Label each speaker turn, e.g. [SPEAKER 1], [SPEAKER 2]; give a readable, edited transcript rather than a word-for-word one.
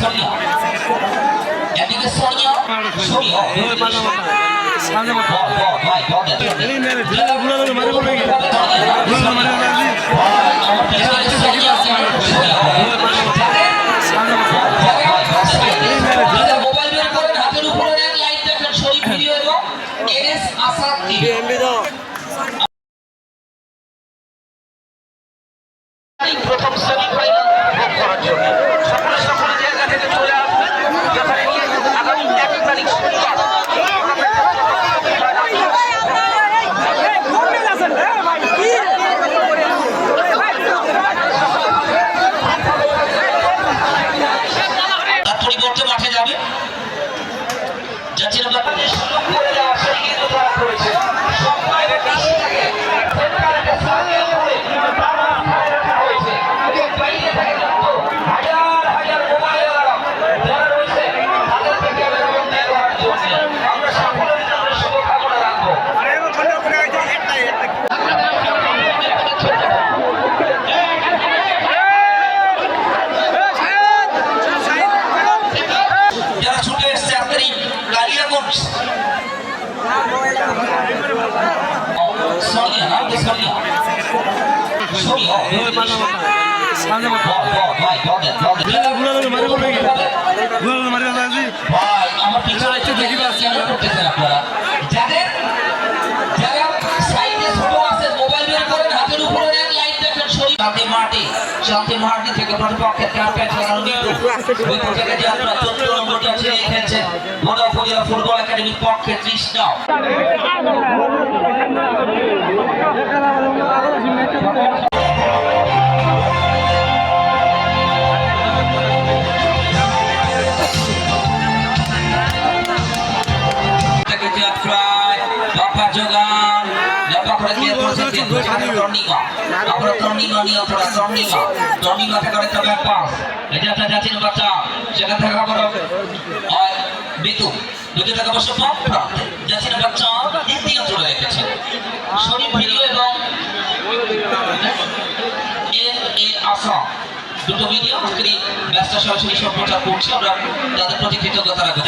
[SPEAKER 1] সোনিয়া এদিকে সোনিয়া সোনিয়া সামনে ভাই মোবাইল বের করেন হাতের উপরে নেন লাইট দেখেন শরীফ ভিডিও এবং এনএস আসাদ টিভি প্রথম সেমিফাইনাল ভোগ করার জন্য সকলে জায়গা থেকে চলে আসবেন যথারীতি আগামী 1 তারিখ শনিবার পরিবর্তে মাঠে যাবে যাচ্ছে না সুযোগ করে দেওয়া সেই কিন্তু তারা করেছে সব বাইরে কাছে থাকে শান্তি মার্টি থেকে প্রতিপক্ষের ক্যাম্পে চালানো কিন্তু বিপক্ষ থেকে যে আপনারা 14 নম্বরটি আছে খেলছেন বড় উপজেলা ফুটবল একাডেমির পক্ষে 30 নাও দুটো ভিডিও আজকের ব্যবসা সরাসরি সম্প্রচার করছি আমরা তাদের প্রতি কৃতজ্ঞতা রাখবো।